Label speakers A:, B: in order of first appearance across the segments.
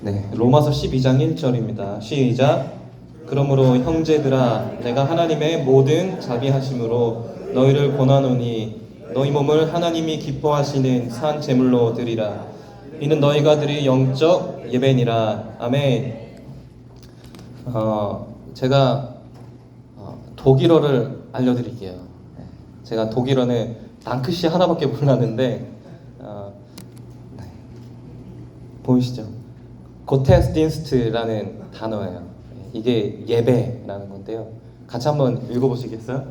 A: 네, 로마서 12장 1절입니다. 시작. 그러므로 형제들아, 내가 하나님의 모든 자비하심으로 너희를 권하노니 너희 몸을 하나님이 기뻐하시는 산 제물로 드리라. 이는 너희가 드릴 영적 예배니라. 아멘. 제가 독일어를 알려드릴게요. 제가 독일어는 랑크시 하나밖에 몰랐는데 네. 보이시죠? 고테스딘스트라는 단어예요. 이게 예배라는 건데요. 같이 한번 읽어보시겠어요?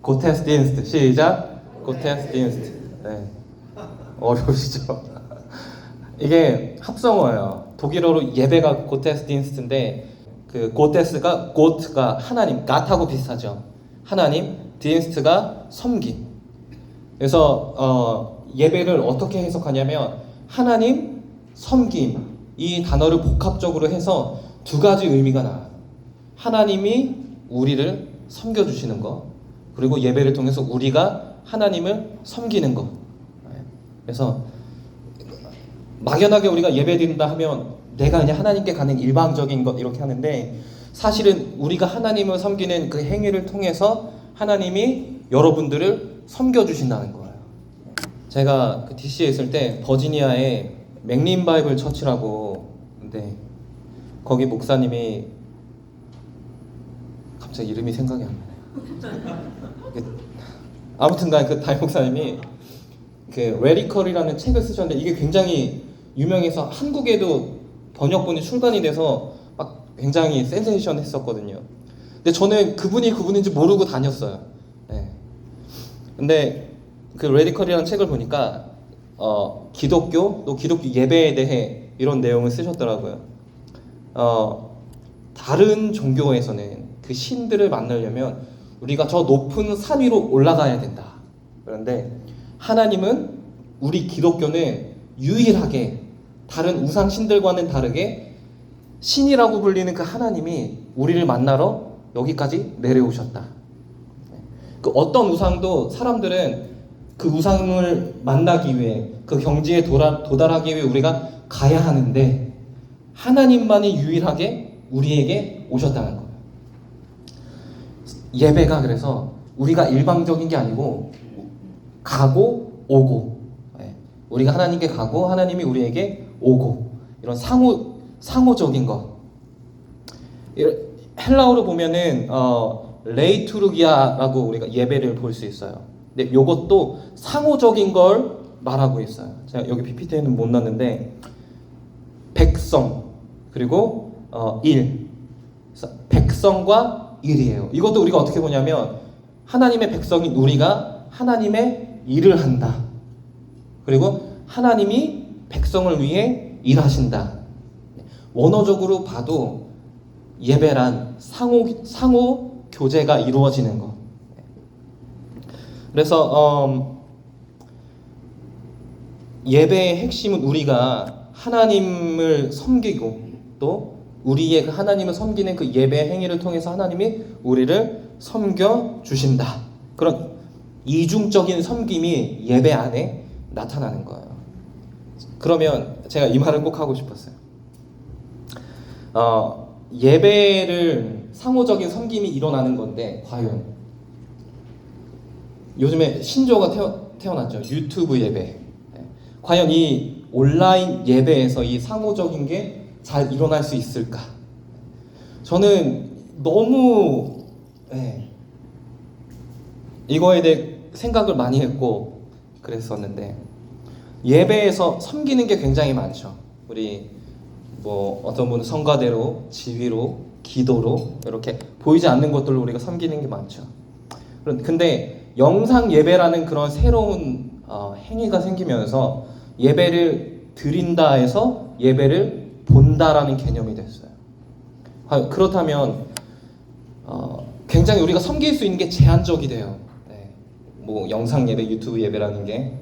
A: 고테스딘스트. 시작. 고테스딘스트. 네. 어려우시죠? 이게 합성어예요. 독일어로 예배가 고테스딘스트인데 그 고테스가 고트가 하나님, 갓하고 비슷하죠. 하나님, 딘스트가 섬김. 그래서 예배를 어떻게 해석하냐면 하나님, 섬김 이 단어를 복합적으로 해서 두 가지 의미가 나와요. 하나님이 우리를 섬겨주시는 것, 그리고 예배를 통해서 우리가 하나님을 섬기는 것. 그래서 막연하게 우리가 예배드린다 하면 내가 그냥 하나님께 가는 일방적인 것 이렇게 하는데, 사실은 우리가 하나님을 섬기는 그 행위를 통해서 하나님이 여러분들을 섬겨주신다는 거예요. 제가 그 DC에 있을 때 버지니아에 맥린 바이블 처치라고, 근데 거기 목사님이 갑자기 이름이 생각이 안 나네요. 아무튼간 그 다임 목사님이 그 레디컬이라는 책을 쓰셨는데 이게 굉장히 유명해서 한국에도 번역본이 출간이 돼서 막 굉장히 센세이션했었거든요. 근데 저는 그분이 그분인지 모르고 다녔어요. 네. 근데 그 레디컬이라는 책을 보니까 기독교 또 기독교 예배에 대해 이런 내용을 쓰셨더라고요. 다른 종교에서는 그 신들을 만나려면 우리가 저 높은 산 위로 올라가야 된다. 그런데 하나님은, 우리 기독교는 유일하게 다른 우상 신들과는 다르게 신이라고 불리는 그 하나님이 우리를 만나러 여기까지 내려오셨다. 그 어떤 우상도 사람들은 그 우상을 만나기 위해, 그 경지에 도달하기 위해 우리가 가야 하는데 하나님만이 유일하게 우리에게 오셨다는 거예요. 예배가 그래서 우리가 일방적인 게 아니고 가고 오고, 우리가 하나님께 가고 하나님이 우리에게 오고, 이런 상호적인 것. 헬라어로 보면은 레이투르기아라고 우리가 예배를 볼 수 있어요. 근데 이것도 상호적인 걸 말하고 있어요. 제가 여기 PPT에는 못 놨는데 백성 그리고 일, 그래서 백성과 일이에요. 이것도 우리가 어떻게 보냐면 하나님의 백성인 우리가 하나님의 일을 한다. 그리고 하나님이 백성을 위해 일하신다. 원어적으로 봐도 예배란 상호 교제가 이루어지는 것. 그래서 예배의 핵심은 우리가 하나님을 섬기고 또 우리의 그 하나님을 섬기는 그 예배 행위를 통해서 하나님이 우리를 섬겨 주신다. 그런 이중적인 섬김이 예배 안에 나타나는 거예요. 그러면 제가 이 말을 꼭 하고 싶었어요. 예배를 상호적인 섬김이 일어나는 건데 과연 요즘에 신조어가 태어났죠. 유튜브 예배. 과연 이 온라인 예배에서 이 상호적인 게 잘 일어날 수 있을까? 저는 너무 이거에 대해 생각을 많이 했고 그랬었는데, 예배에서 섬기는 게 굉장히 많죠. 우리 뭐 어떤 분은 성가대로, 지휘로, 기도로 이렇게 보이지 않는 것들로 우리가 섬기는 게 많죠. 근데 영상 예배라는 그런 새로운 행위가 생기면서 예배를 드린다 해서 예배를 본다라는 개념이 됐어요. 그렇다면 굉장히 우리가 섬길 수 있는 게 제한적이 돼요. 뭐 영상 예배, 유튜브 예배라는 게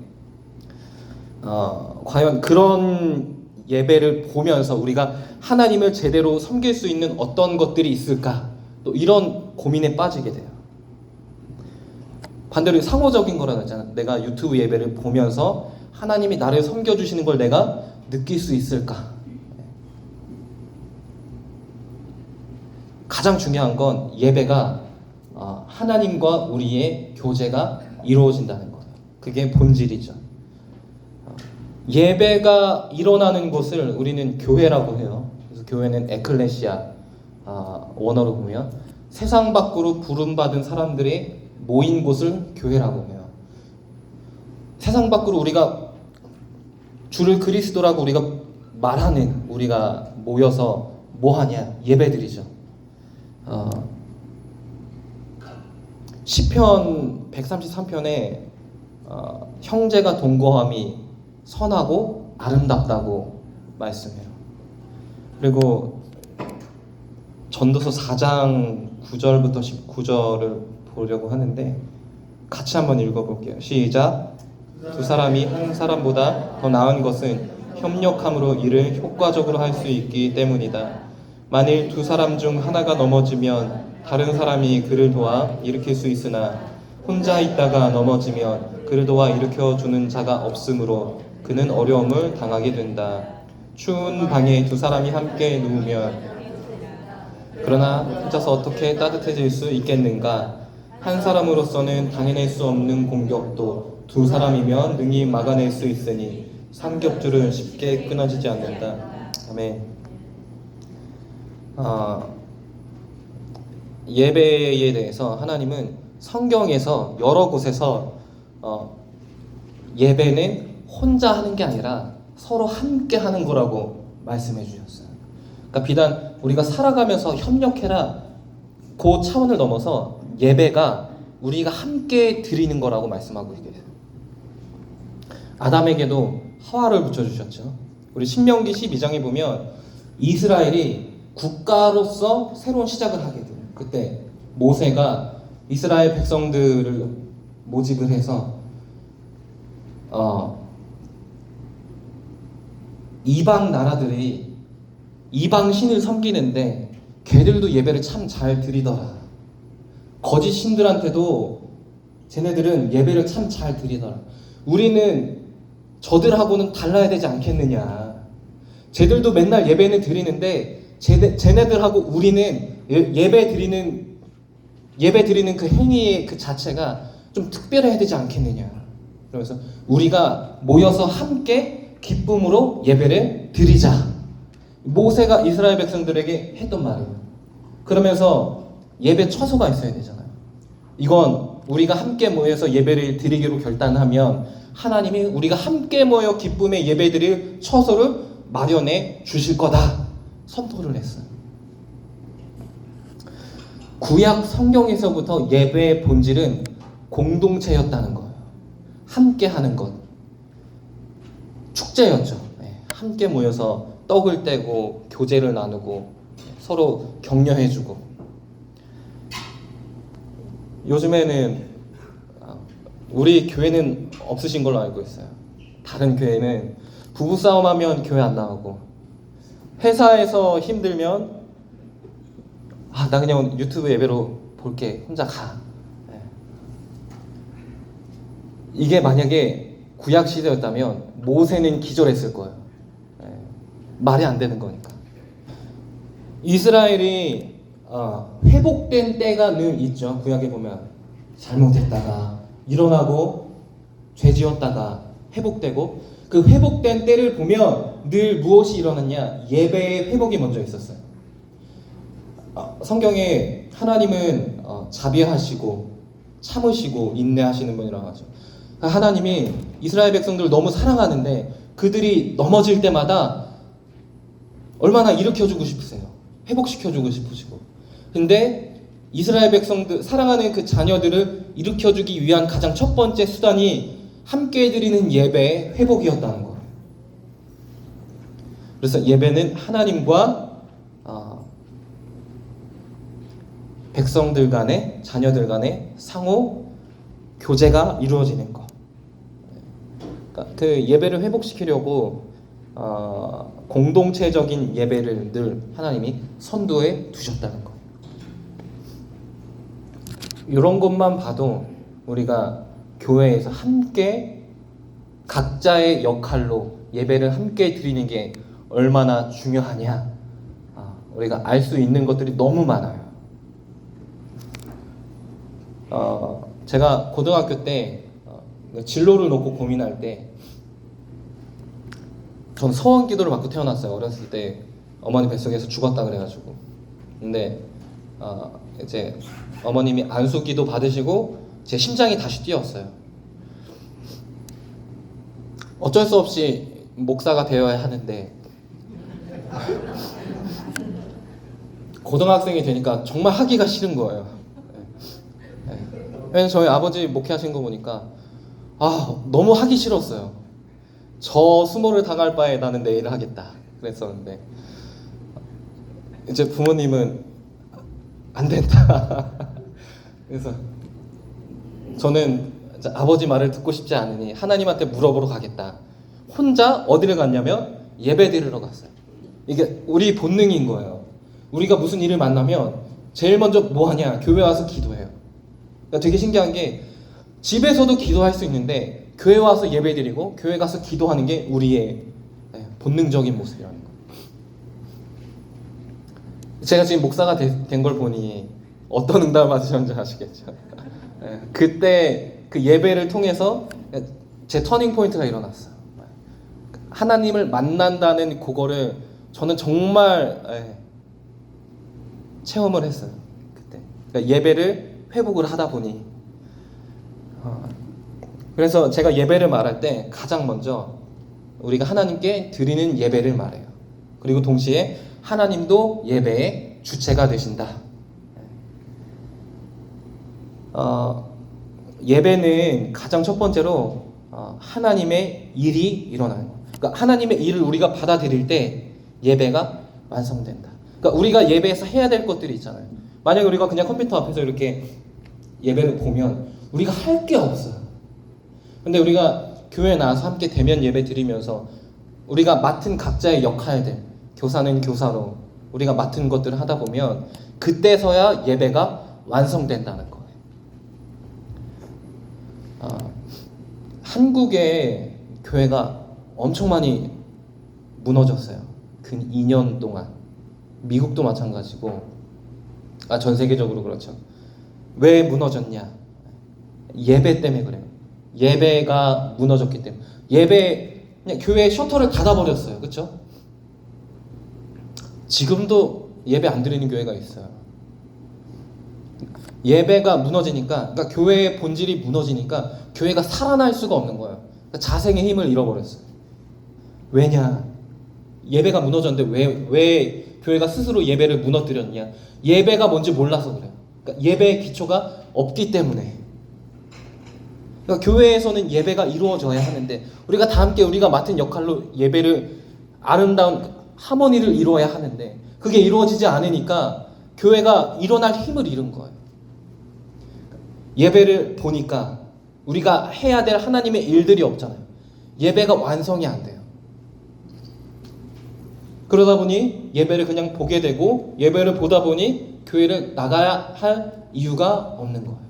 A: 과연 그런 예배를 보면서 우리가 하나님을 제대로 섬길 수 있는 어떤 것들이 있을까? 또 이런 고민에 빠지게 돼요. 반대로 상호적인 거라는 거잖아. 내가 유튜브 예배를 보면서 하나님이 나를 섬겨주시는 걸 내가 느낄 수 있을까? 가장 중요한 건 예배가 하나님과 우리의 교제가 이루어진다는 거예요. 그게 본질이죠. 예배가 일어나는 곳을 우리는 교회라고 해요. 그래서 교회는 에클레시아 원어로 보면 세상 밖으로 부름받은 사람들의 모인 곳을 교회라고 해요. 세상 밖으로 우리가 주를 그리스도라고 우리가 말하는 우리가 모여서 뭐 하냐? 예배드리죠. 시편 133편에 형제가 동거함이 선하고 아름답다고 말씀해요. 그리고 전도서 4장 9절부터 19절을 보려고 하는데 같이 한번 읽어볼게요. 시작. 두 사람이 한 사람보다 더 나은 것은 협력함으로 일을 효과적으로 할 수 있기 때문이다. 만일 두 사람 중 하나가 넘어지면 다른 사람이 그를 도와 일으킬 수 있으나 혼자 있다가 넘어지면 그를 도와 일으켜주는 자가 없으므로 그는 어려움을 당하게 된다. 추운 방에 두 사람이 함께 누우면 그러나 혼자서 어떻게 따뜻해질 수 있겠는가? 한 사람으로서는 당해낼 수 없는 공격도 두 사람이면 능히 막아낼 수 있으니 삼겹줄은 쉽게 끊어지지 않는다. 아멘. 예배에 대해서 하나님은 성경에서 여러 곳에서 예배는 혼자 하는 게 아니라 서로 함께 하는 거라고 말씀해 주셨어요. 그러니까 비단 우리가 살아가면서 협력해라 그 차원을 넘어서 예배가 우리가 함께 드리는 거라고 말씀하고 계세요. 아담에게도 하와를 붙여주셨죠. 우리 신명기 12장에 보면 이스라엘이 국가로서 새로운 시작을 하게 돼요. 그때 모세가 이스라엘 백성들을 모집을 해서 이방 나라들이 이방 신을 섬기는데 걔들도 예배를 참 잘 드리더라. 거짓 신들한테도 쟤네들은 예배를 참 잘 드리더라. 우리는 저들하고는 달라야 되지 않겠느냐. 쟤들도 맨날 예배는 드리는데 쟤네들하고 우리는 예배 드리는 그 행위의 그 자체가 좀 특별해야 되지 않겠느냐. 그러면서 우리가 모여서 함께 기쁨으로 예배를 드리자. 모세가 이스라엘 백성들에게 했던 말이에요. 그러면서 예배 처소가 있어야 되잖아요. 이건 우리가 함께 모여서 예배를 드리기로 결단하면 하나님이 우리가 함께 모여 기쁨의 예배드릴 처소를 마련해 주실 거다 선포를 했어요. 구약 성경에서부터 예배의 본질은 공동체였다는 거예요. 함께 하는 것. 축제였죠. 함께 모여서 떡을 떼고 교제를 나누고 서로 격려해주고. 요즘에는 우리 교회는 없으신 걸로 알고 있어요. 다른 교회는 부부싸움하면 교회 안 나오고, 회사에서 힘들면 나 그냥 유튜브 예배로 볼게, 혼자 가. 이게 만약에 구약 시대였다면 모세는 기절했을 거예요. 말이 안 되는 거니까. 이스라엘이 회복된 때가 늘 있죠. 구약에 보면 잘못했다가 일어나고 죄지었다가 회복되고, 그 회복된 때를 보면 늘 무엇이 일어났냐? 예배의 회복이 먼저 있었어요. 성경에 하나님은 자비하시고 참으시고 인내하시는 분이라고 하죠. 하나님이 이스라엘 백성들을 너무 사랑하는데 그들이 넘어질 때마다 얼마나 일으켜주고 싶으세요. 회복시켜주고 싶으시고. 근데 이스라엘 백성들, 사랑하는 그 자녀들을 일으켜주기 위한 가장 첫 번째 수단이 함께 드리는 예배의 회복이었다는 거예요. 그래서 예배는 하나님과 백성들 간의, 자녀들 간의 상호 교제가 이루어지는 것. 그러니까 그 예배를 회복시키려고 공동체적인 예배를 늘 하나님이 선두에 두셨다는 것. 이런 것만 봐도 우리가 교회에서 함께 각자의 역할로 예배를 함께 드리는 게 얼마나 중요하냐 우리가 알 수 있는 것들이 너무 많아요. 제가 고등학교 때 진로를 놓고 고민할 때, 전 서원 기도를 받고 태어났어요. 어렸을 때 어머니 뱃속에서 죽었다 그래가지고. 근데 이제 어머님이 안수 기도 받으시고 제 심장이 다시 뛰었어요. 어쩔 수 없이 목사가 되어야 하는데 고등학생이 되니까 정말 하기가 싫은 거예요. 왜냐면 저희 아버지 목회하신 거 보니까 너무 하기 싫었어요. 저 수모를 당할 바에 나는 내 일을 하겠다 그랬었는데, 이제 부모님은 안 된다. 그래서 저는 이제 아버지 말을 듣고 싶지 않으니 하나님한테 물어보러 가겠다. 혼자 어디를 갔냐면 예배 드리러 갔어요. 이게 우리 본능인 거예요. 우리가 무슨 일을 만나면 제일 먼저 뭐 하냐? 교회 와서 기도해요. 그러니까 되게 신기한 게, 집에서도 기도할 수 있는데 교회 와서 예배 드리고 교회 가서 기도하는 게 우리의 본능적인 모습이라는 거예요. 제가 지금 목사가 된 걸 보니 어떤 응답을 받으셨는지 아시겠죠? 그때 그 예배를 통해서 제 터닝 포인트가 일어났어요. 하나님을 만난다는 그거를 저는 정말 체험을 했어요. 그때 그러니까 예배를 회복을 하다 보니. 그래서 제가 예배를 말할 때 가장 먼저 우리가 하나님께 드리는 예배를 말해요. 그리고 동시에 하나님도 예배의 주체가 되신다. 예배는 가장 첫 번째로 하나님의 일이 일어나는 거예요. 그러니까 하나님의 일을 우리가 받아들일 때 예배가 완성된다. 그러니까 우리가 예배에서 해야 될 것들이 있잖아요. 만약에 우리가 그냥 컴퓨터 앞에서 이렇게 예배를 보면 우리가 할 게 없어요. 근데 우리가 교회에 나와서 함께 대면 예배 드리면서 우리가 맡은 각자의 역할들, 교사는 교사로 우리가 맡은 것들을 하다 보면 그때서야 예배가 완성된다는 거예요. 한국의 교회가 엄청 많이 무너졌어요. 근 2년 동안. 미국도 마찬가지고, 전 세계적으로 그렇죠. 왜 무너졌냐? 예배 때문에 그래요. 예배가 무너졌기 때문에. 그냥 교회 셔터를 닫아버렸어요. 그렇죠? 지금도 예배 안 드리는 교회가 있어요. 예배가 무너지니까, 그러니까 교회의 본질이 무너지니까 교회가 살아날 수가 없는 거예요. 그러니까 자생의 힘을 잃어버렸어요. 왜냐? 예배가 무너졌는데 왜 교회가 스스로 예배를 무너뜨렸냐? 예배가 뭔지 몰라서 그래요. 그러니까 예배의 기초가 없기 때문에. 그러니까 교회에서는 예배가 이루어져야 하는데 우리가 다 함께 우리가 맡은 역할로 예배를 아름다운 하모니를 이루어야 하는데 그게 이루어지지 않으니까 교회가 일어날 힘을 잃은 거예요. 예배를 보니까 우리가 해야 될 하나님의 일들이 없잖아요. 예배가 완성이 안 돼요. 그러다 보니 예배를 그냥 보게 되고 예배를 보다 보니 교회를 나가야 할 이유가 없는 거예요.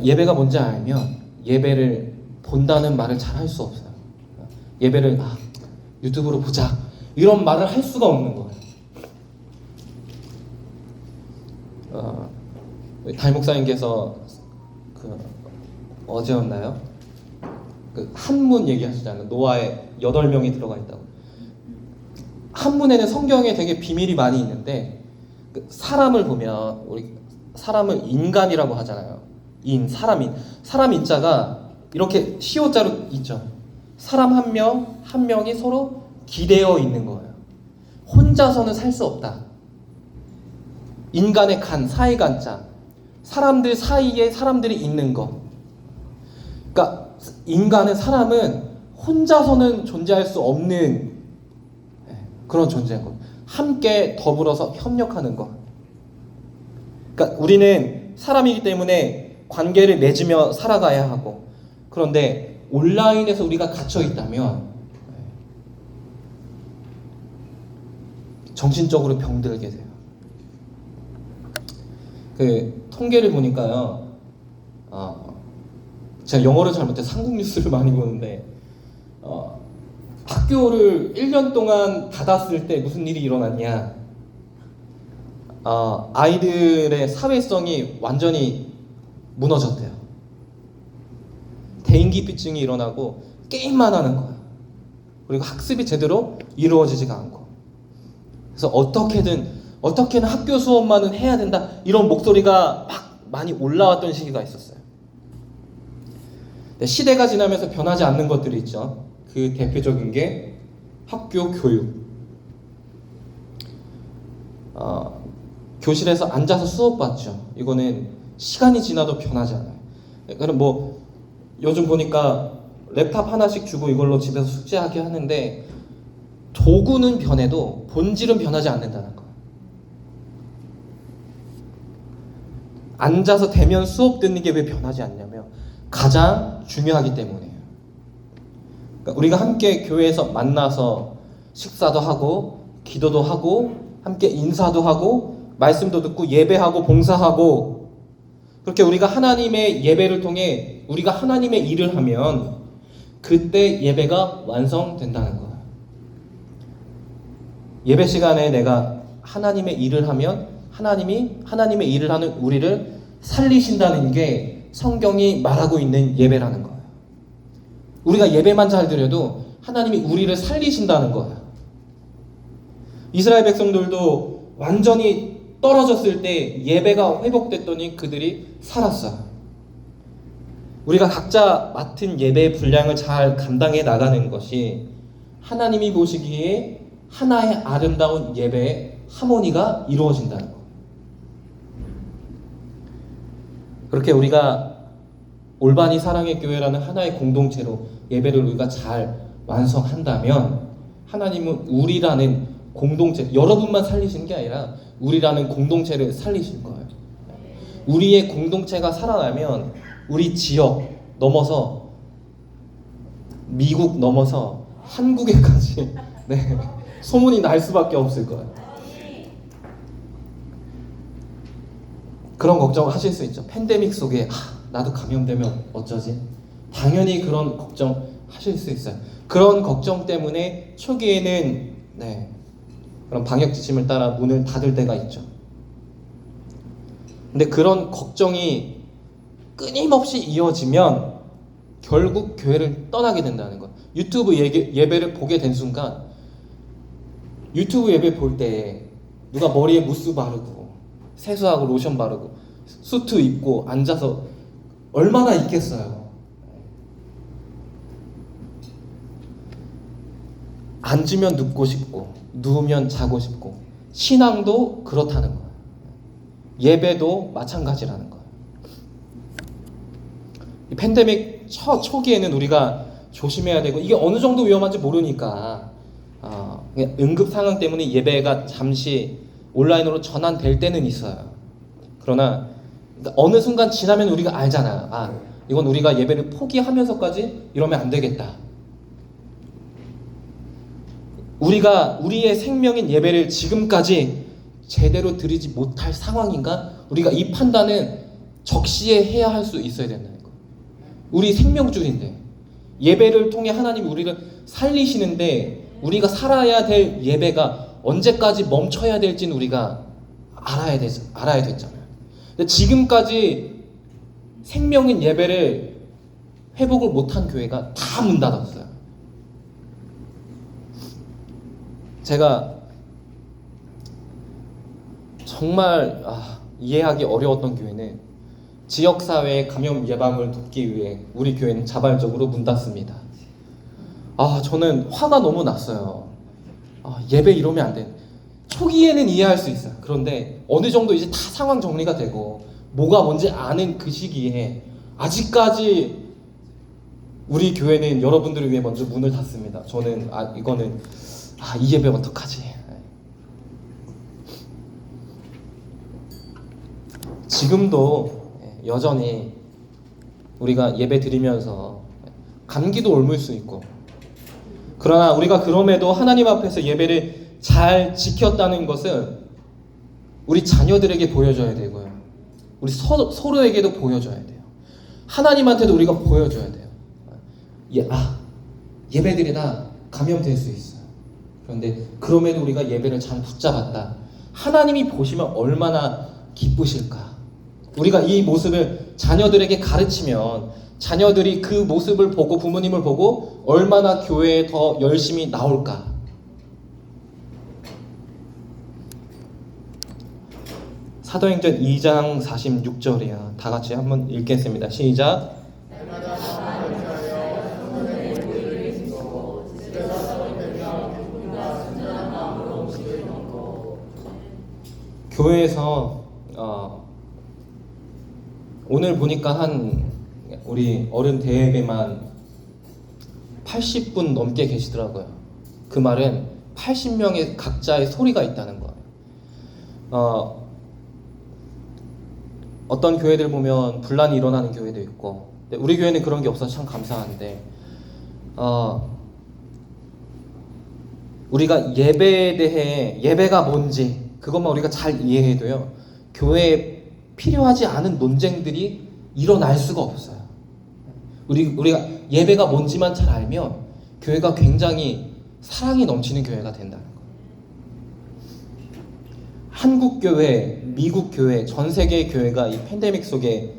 A: 예배가 뭔지 알면 예배를 본다는 말을 잘 할 수 없어요. 예배를 유튜브로 보자 이런 말을 할 수가 없는 거예요. 담임 목사님께서 어제였나요? 한문 얘기하시잖아요. 노아에 8명이 들어가 있다고. 한문에는 성경에 되게 비밀이 많이 있는데 사람을 보면 우리 사람을 인간이라고 하잖아요. 사람 인자가 이렇게 시옷자로 있죠. 사람 한 명이 서로 기대어 있는 거예요. 혼자서는 살 수 없다. 인간의 사이간자. 사람들 사이에 사람들이 있는 것. 그러니까 사람은 혼자서는 존재할 수 없는 그런 존재인 것. 함께 더불어서 협력하는 것. 그러니까 우리는 사람이기 때문에 관계를 맺으며 살아가야 하고, 그런데 온라인에서 우리가 갇혀 있다면 정신적으로 병들게 돼요. 통계를 보니까요, 제가 영어를 잘 못해서 한국 뉴스를 많이 보는데 학교를 1년 동안 닫았을 때 무슨 일이 일어났냐? 아이들의 사회성이 완전히 무너졌대요. 대인기피증이 일어나고 게임만 하는 거예요. 그리고 학습이 제대로 이루어지지가 않고. 그래서 어떻게든 학교 수업만은 해야 된다, 이런 목소리가 막 많이 올라왔던 시기가 있었어요. 시대가 지나면서 변하지 않는 것들이 있죠. 그 대표적인 게 학교 교육. 교실에서 앉아서 수업 받죠. 이거는 시간이 지나도 변하지 않아요. 그럼 뭐 요즘 보니까 랩탑 하나씩 주고 이걸로 집에서 숙제하게 하는데, 도구는 변해도 본질은 변하지 않는다는 거예요. 앉아서 대면 수업 듣는 게 왜 변하지 않냐면 가장 중요하기 때문이에요. 그러니까 우리가 함께 교회에서 만나서 식사도 하고 기도도 하고 함께 인사도 하고 말씀도 듣고 예배하고 봉사하고, 그렇게 우리가 하나님의 예배를 통해 우리가 하나님의 일을 하면 그때 예배가 완성된다는 거예요. 예배 시간에 내가 하나님의 일을 하면 하나님이 하나님의 일을 하는 우리를 살리신다는 게 성경이 말하고 있는 예배라는 거예요. 우리가 예배만 잘 드려도 하나님이 우리를 살리신다는 거예요. 이스라엘 백성들도 완전히 떨어졌을 때 예배가 회복됐더니 그들이 살았어요. 우리가 각자 맡은 예배의 분량을 잘 감당해 나가는 것이 하나님이 보시기에 하나의 아름다운 예배의 하모니가 이루어진다는 것. 그렇게 우리가 올바니 사랑의 교회라는 하나의 공동체로 예배를 우리가 잘 완성한다면 하나님은 우리라는 공동체, 여러분만 살리시는 게 아니라 우리라는 공동체를 살리실 거예요. 우리의 공동체가 살아나면 우리 지역 넘어서 미국 넘어서 한국에까지 네, 소문이 날 수밖에 없을 거예요. 그런 걱정을 하실 수 있죠. 팬데믹 속에 나도 감염되면 어쩌지? 당연히 그런 걱정 하실 수 있어요. 그런 걱정 때문에 초기에는 그런 방역 지침을 따라 문을 닫을 때가 있죠. 근데 그런 걱정이 끊임없이 이어지면 결국 교회를 떠나게 된다는 것. 유튜브 예배를 보게 된 순간, 유튜브 예배 볼 때 누가 머리에 무스 바르고 세수하고 로션 바르고 수트 입고 앉아서 얼마나 있겠어요. 앉으면 눕고 싶고 누우면 자고 싶고, 신앙도 그렇다는 거예요. 예배도 마찬가지라는 거예요. 이 팬데믹 초기에는 우리가 조심해야 되고, 이게 어느 정도 위험한지 모르니까 그냥 응급 상황 때문에 예배가 잠시 온라인으로 전환될 때는 있어요. 그러나 어느 순간 지나면 우리가 알잖아. 이건 우리가 예배를 포기하면서까지 이러면 안 되겠다. 우리가 우리의 생명인 예배를 지금까지 제대로 드리지 못할 상황인가? 우리가 이 판단은 적시에 해야 할 수 있어야 된다는 거예요. 우리 생명줄인데, 예배를 통해 하나님이 우리를 살리시는데 우리가 살아야 될 예배가 언제까지 멈춰야 될지는 우리가 알아야 됐잖아요. 근데 지금까지 생명인 예배를 회복을 못한 교회가 다 문 닫았어요. 제가 정말 이해하기 어려웠던 교회는 지역사회의 감염 예방을 돕기 위해 우리 교회는 자발적으로 문 닫습니다. 저는 화가 너무 났어요. 예배 이러면 안 돼. 초기에는 이해할 수 있어요. 그런데 어느 정도 이제 다 상황 정리가 되고 뭐가 뭔지 아는 그 시기에 아직까지 우리 교회는 여러분들을 위해 먼저 문을 닫습니다. 저는 이거는 이 예배 어떡하지? 지금도 여전히 우리가 예배 드리면서 감기도 옮을 수 있고, 그러나 우리가 그럼에도 하나님 앞에서 예배를 잘 지켰다는 것은 우리 자녀들에게 보여줘야 되고요. 우리 서로에게도 보여줘야 돼요. 하나님한테도 우리가 보여줘야 돼요. 예배드리다 감염될 수 있어요. 그런데 그럼에도 우리가 예배를 잘 붙잡았다. 하나님이 보시면 얼마나 기쁘실까. 우리가 이 모습을 자녀들에게 가르치면 자녀들이 그 모습을 보고 부모님을 보고 얼마나 교회에 더 열심히 나올까. 사도행전 2장 46절이야. 다 같이 한번 읽겠습니다. 시작. 교회에서 오늘 보니까 한 우리 어른 대회에만 80분 넘게 계시더라고요. 그 말은 80명의 각자의 소리가 있다는 거예요. 어떤 교회들 보면 분란이 일어나는 교회도 있고, 우리 교회는 그런 게 없어서 참 감사한데, 우리가 예배에 대해 예배가 뭔지 그것만 우리가 잘 이해해도요, 교회에 필요하지 않은 논쟁들이 일어날 수가 없어요. 우리가 예배가 뭔지만 잘 알면 교회가 굉장히 사랑이 넘치는 교회가 된다는 거예요. 한국 교회, 미국 교회, 전 세계의 교회가 이 팬데믹 속에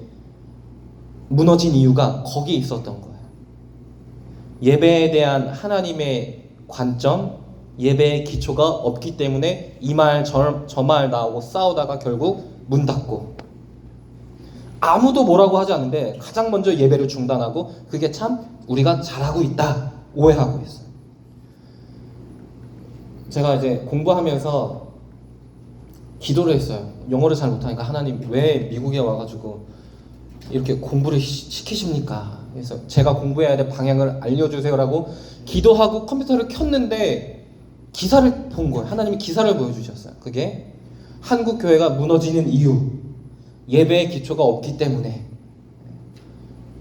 A: 무너진 이유가 거기에 있었던 거예요. 예배에 대한 하나님의 관점, 예배의 기초가 없기 때문에 이 말 저 말 나오고 싸우다가 결국 문 닫고, 아무도 뭐라고 하지 않는데 가장 먼저 예배를 중단하고, 그게 참 우리가 잘하고 있다 오해하고 있어요. 제가 이제 공부하면서 기도를 했어요. 영어를 잘 못하니까 하나님 왜 미국에 와가지고 이렇게 공부를 시키십니까? 그래서 제가 공부해야 될 방향을 알려주세요라고 기도하고 컴퓨터를 켰는데 기사를 본 거예요. 하나님이 기사를 보여주셨어요. 그게 한국 교회가 무너지는 이유, 예배의 기초가 없기 때문에.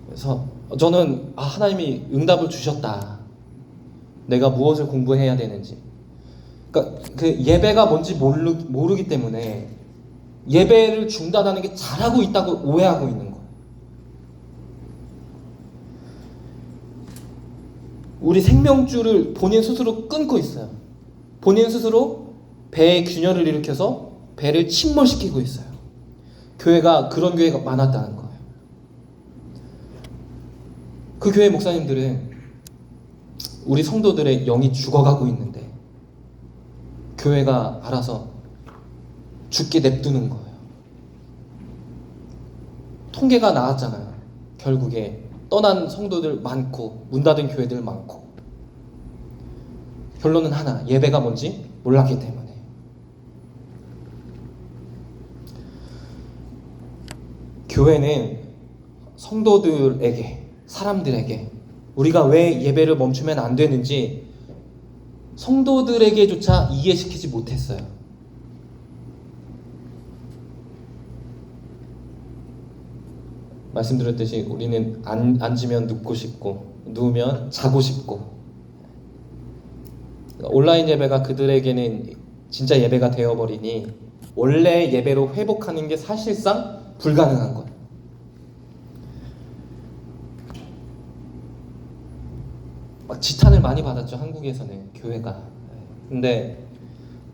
A: 그래서 저는 하나님이 응답을 주셨다. 내가 무엇을 공부해야 되는지. 그러니까 그 예배가 뭔지 모르기 때문에 예배를 중단하는 게 잘하고 있다고 오해하고 있는 거예요. 우리 생명줄을 본인 스스로 끊고 있어요. 본인 스스로 배에 균열을 일으켜서 배를 침몰시키고 있어요. 교회가 그런 교회가 많았다는 거예요. 그 교회 목사님들은 우리 성도들의 영이 죽어가고 있는데 교회가 알아서 죽게 냅두는 거예요. 통계가 나왔잖아요. 결국에 떠난 성도들 많고 문 닫은 교회들 많고, 결론은 하나, 예배가 뭔지 몰랐기 때문에. 교회는 성도들에게, 사람들에게 우리가 왜 예배를 멈추면 안 되는지 성도들에게조차 이해시키지 못했어요. 말씀드렸듯이 우리는 앉으면 눕고 싶고 누우면 자고 싶고, 온라인 예배가 그들에게는 진짜 예배가 되어버리니 원래 예배로 회복하는 게 사실상 불가능한 거예요. 막 지탄을 많이 받았죠, 한국에서는 교회가.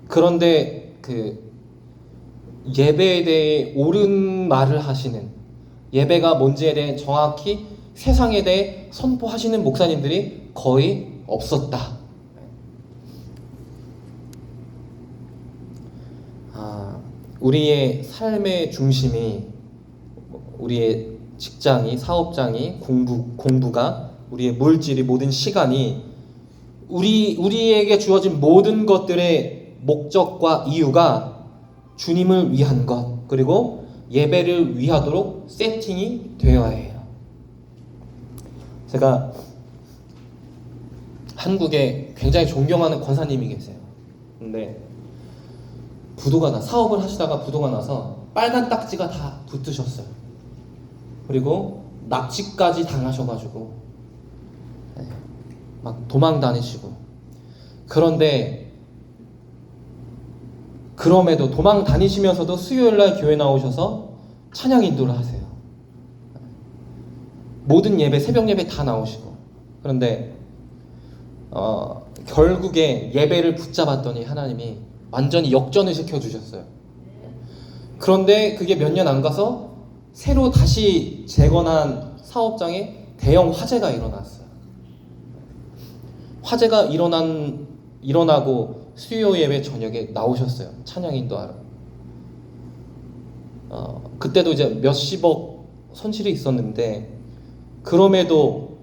A: 그런데 그 예배에 대해 옳은 말을 하시는, 예배가 뭔지에 대해 정확히 세상에 대해 선포하시는 목사님들이 거의 없었다. 우리의 삶의 중심이, 우리의 직장이, 사업장이, 공부가, 우리의 물질이, 모든 시간이, 우리에게 주어진 모든 것들의 목적과 이유가 주님을 위한 것, 그리고 예배를 위하도록 세팅이 되어야 해요. 제가 한국에 굉장히 존경하는 권사님이 계세요. 근데 사업을 하시다가 부도가 나서 빨간 딱지가 다 붙으셨어요. 그리고 납치까지 당하셔가지고 막 도망 다니시고, 그럼에도 도망 다니시면서도 수요일날 교회 나오셔서 찬양 인도를 하세요. 모든 예배, 새벽 예배 다 나오시고. 그런데 결국에 예배를 붙잡았더니 하나님이 완전히 역전을 시켜주셨어요. 그런데 그게 몇 년 안 가서 새로 다시 재건한 사업장에 대형 화재가 일어났어요. 화재가 일어나고 수요 예배 저녁에 나오셨어요. 찬양 인도하러. 그때도 이제 몇십억 손실이 있었는데, 그럼에도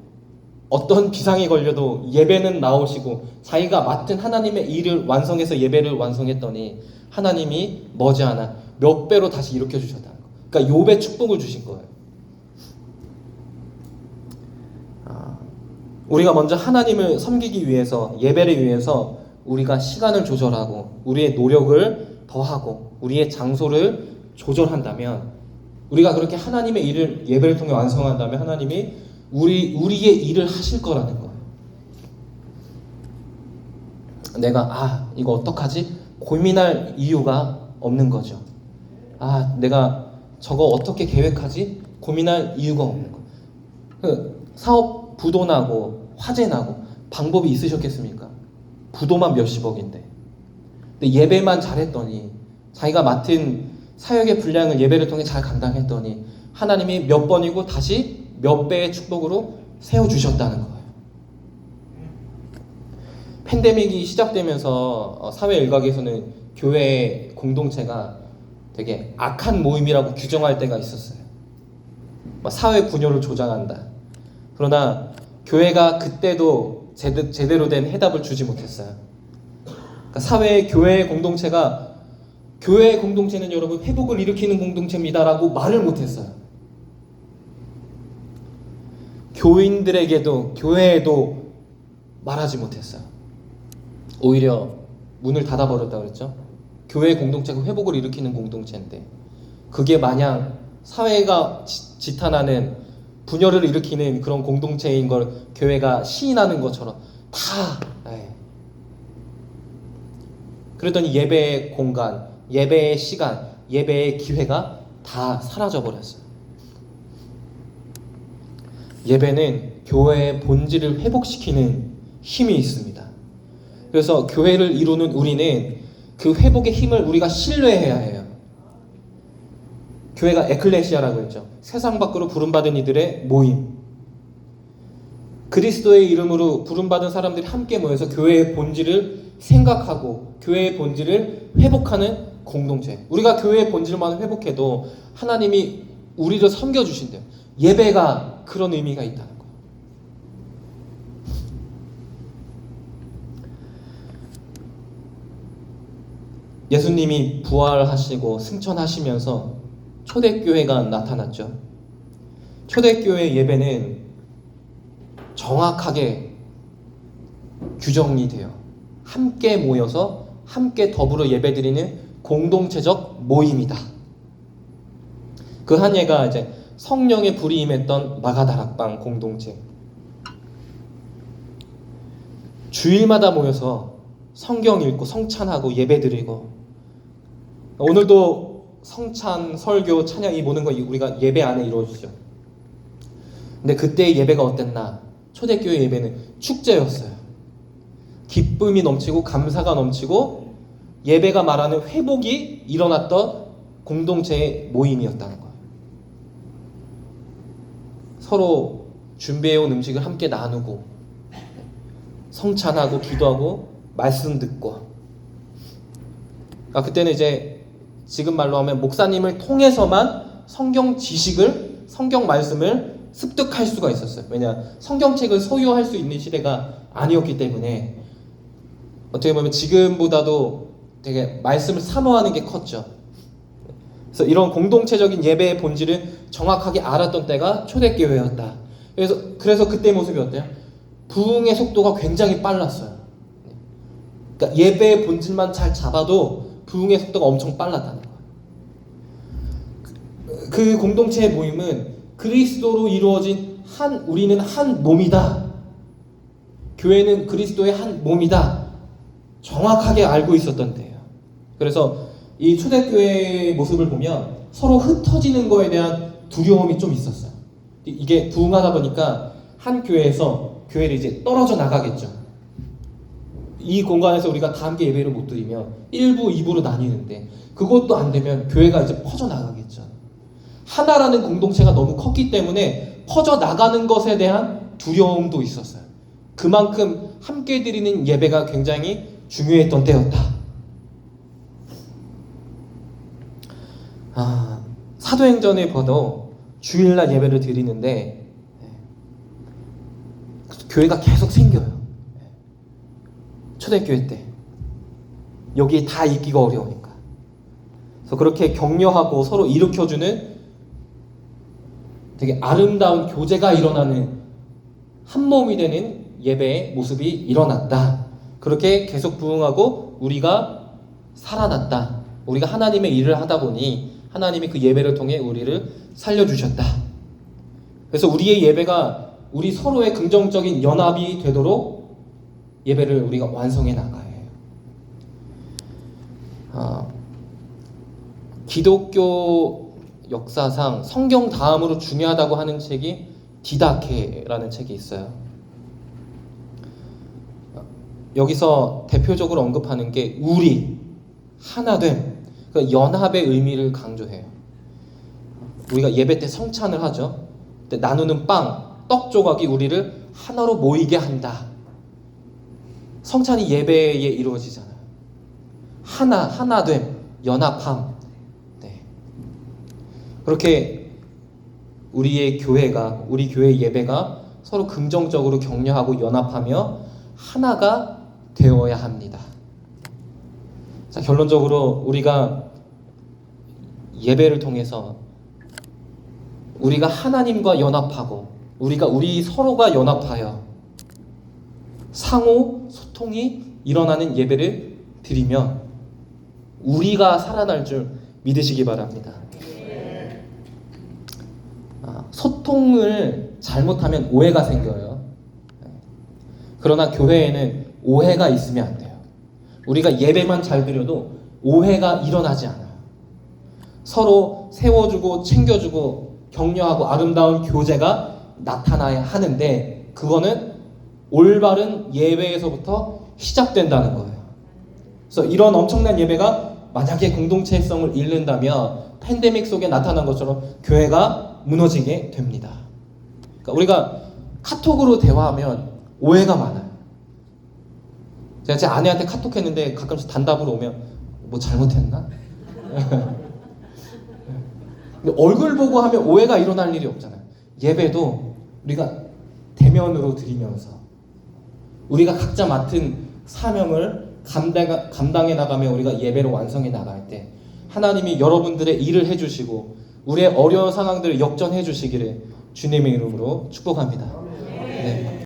A: 어떤 비상이 걸려도 예배는 나오시고 자기가 맡은 하나님의 일을 완성해서 예배를 완성했더니 하나님이 머지않아 몇 배로 다시 일으켜 주셨다는 거예요. 그러니까 욥의 축복을 주신 거예요. 우리가 먼저 하나님을 섬기기 위해서, 예배를 위해서 우리가 시간을 조절하고 우리의 노력을 더하고 우리의 장소를 조절한다면, 우리가 그렇게 하나님의 일을 예배를 통해 완성한다면 하나님이 우리의 일을 하실 거라는 거예요. 내가 이거 어떡하지? 고민할 이유가 없는 거죠. 내가 저거 어떻게 계획하지? 고민할 이유가 없는 거예요. 사업 부도 나고 화재 나고 방법이 있으셨겠습니까? 부도만 몇십억인데. 근데 예배만 잘했더니, 자기가 맡은 사역의 분량을 예배를 통해 잘 감당했더니 하나님이 몇 번이고 다시 몇 배의 축복으로 세워주셨다는 거예요. 팬데믹이 시작되면서 사회 일각에서는 교회 공동체가 되게 악한 모임이라고 규정할 때가 있었어요. 사회 분열을 조장한다. 그러나 교회가 그때도 제대로 된 해답을 주지 못했어요. 그러니까 교회 공동체는 여러분 회복을 일으키는 공동체입니다라고 말을 못했어요. 교회에도 말하지 못했어요. 오히려 문을 닫아버렸다 그랬죠. 교회 공동체가 회복을 일으키는 공동체인데, 그게 마냥 사회가 지탄하는 분열을 일으키는 그런 공동체인 걸 교회가 시인하는 것처럼 그랬더니 예배의 공간, 예배의 시간, 예배의 기회가 다 사라져버렸어요. 예배는 교회의 본질을 회복시키는 힘이 있습니다. 그래서 교회를 이루는 우리는 그 회복의 힘을 우리가 신뢰해야 해요. 교회가 에클레시아라고 했죠. 세상 밖으로 부름받은 이들의 모임. 그리스도의 이름으로 부름받은 사람들이 함께 모여서 교회의 본질을 생각하고 교회의 본질을 회복하는 공동체. 우리가 교회의 본질만 회복해도 하나님이 우리를 섬겨주신대요. 예배가 그런 의미가 있다는 거예요. 예수님이 부활하시고 승천하시면서 초대교회가 나타났죠. 초대교회 예배는 정확하게 규정이 돼요. 함께 모여서 함께 더불어 예배드리는 공동체적 모임이다. 그 한 예가 이제 성령의 불이 임했던 마가다락방 공동체. 주일마다 모여서 성경 읽고 성찬하고 예배드리고, 오늘도 성찬, 설교, 찬양 이 모든 거 우리가 예배 안에 이루어지죠. 근데 그때의 예배가 어땠나? 초대교회 예배는 축제였어요. 기쁨이 넘치고 감사가 넘치고 예배가 말하는 회복이 일어났던 공동체의 모임이었다는 거예요. 서로 준비해온 음식을 함께 나누고 성찬하고 기도하고 말씀 듣고, 그때는 이제 지금 말로 하면 목사님을 통해서만 성경 지식을, 성경 말씀을 습득할 수가 있었어요. 왜냐? 성경책을 소유할 수 있는 시대가 아니었기 때문에 어떻게 보면 지금보다도 되게 말씀을 사모하는 게 컸죠. 그래서 이런 공동체적인 예배의 본질을 정확하게 알았던 때가 초대교회였다. 그래서 그때 모습이 어때요? 부흥의 속도가 굉장히 빨랐어요. 그러니까 예배의 본질만 잘 잡아도 부흥의 속도가 엄청 빨랐다는 거예요. 그 공동체의 모임은 그리스도로 이루어진 우리는 한 몸이다. 교회는 그리스도의 한 몸이다. 정확하게 알고 있었던 때예요. 그래서 이 초대교회의 모습을 보면 서로 흩어지는 거에 대한 두려움이 좀 있었어요. 이게 부흥하다 보니까 한 교회에서 교회를 이제 떨어져 나가겠죠. 이 공간에서 우리가 다 함께 예배를 못 드리면 1부, 2부로 나뉘는데 그것도 안 되면 교회가 이제 퍼져나가겠죠. 하나라는 공동체가 너무 컸기 때문에 퍼져나가는 것에 대한 두려움도 있었어요. 그만큼 함께 드리는 예배가 굉장히 중요했던 때였다. 사도행전에 봐도 주일날 예배를 드리는데 교회가 계속 생겨요. 초대교회 때 여기에 다 있기가 어려우니까. 그래서 그렇게 격려하고 서로 일으켜주는 되게 아름다운 교제가 일어나는 한 몸이 되는 예배의 모습이 일어났다. 그렇게 계속 부흥하고 우리가 살아났다. 우리가 하나님의 일을 하다 보니 하나님이 그 예배를 통해 우리를 살려주셨다. 그래서 우리의 예배가 우리 서로의 긍정적인 연합이 되도록 예배를 우리가 완성해 나가야 해요. 기독교 역사상 성경 다음으로 중요하다고 하는 책이 디다케라는 책이 있어요. 여기서 대표적으로 언급하는 게 우리, 하나됨, 그 연합의 의미를 강조해요. 우리가 예배 때 성찬을 하죠. 나누는 빵, 떡 조각이 우리를 하나로 모이게 한다. 성찬이 예배에 이루어지잖아요. 하나됨, 연합함. 네. 그렇게 우리의 교회가, 우리 교회 예배가 서로 긍정적으로 격려하고 연합하며 하나가 되어야 합니다. 자, 결론적으로 우리가 예배를 통해서 우리가 하나님과 연합하고 우리 서로가 연합하여 상호 소통이 일어나는 예배를 드리면 우리가 살아날 줄 믿으시기 바랍니다. 소통을 잘못하면 오해가 생겨요. 그러나 교회에는 오해가 있으면 안 돼요. 우리가 예배만 잘 드려도 오해가 일어나지 않아요. 서로 세워주고 챙겨주고 격려하고 아름다운 교제가 나타나야 하는데 그거는 올바른 예배에서부터 시작된다는 거예요. 그래서 이런 엄청난 예배가 만약에 공동체성을 잃는다면 팬데믹 속에 나타난 것처럼 교회가 무너지게 됩니다. 그러니까 우리가 카톡으로 대화하면 오해가 많아요. 제가 제 아내한테 카톡했는데 가끔씩 단답으로 오면 뭐 잘못했나? 근데 얼굴 보고 하면 오해가 일어날 일이 없잖아요. 예배도 우리가 대면으로 드리면서 우리가 각자 맡은 사명을 감당해 나가며 우리가 예배를 완성해 나갈 때 하나님이 여러분들의 일을 해주시고 우리의 어려운 상황들을 역전해 주시기를 주님의 이름으로 축복합니다. 네.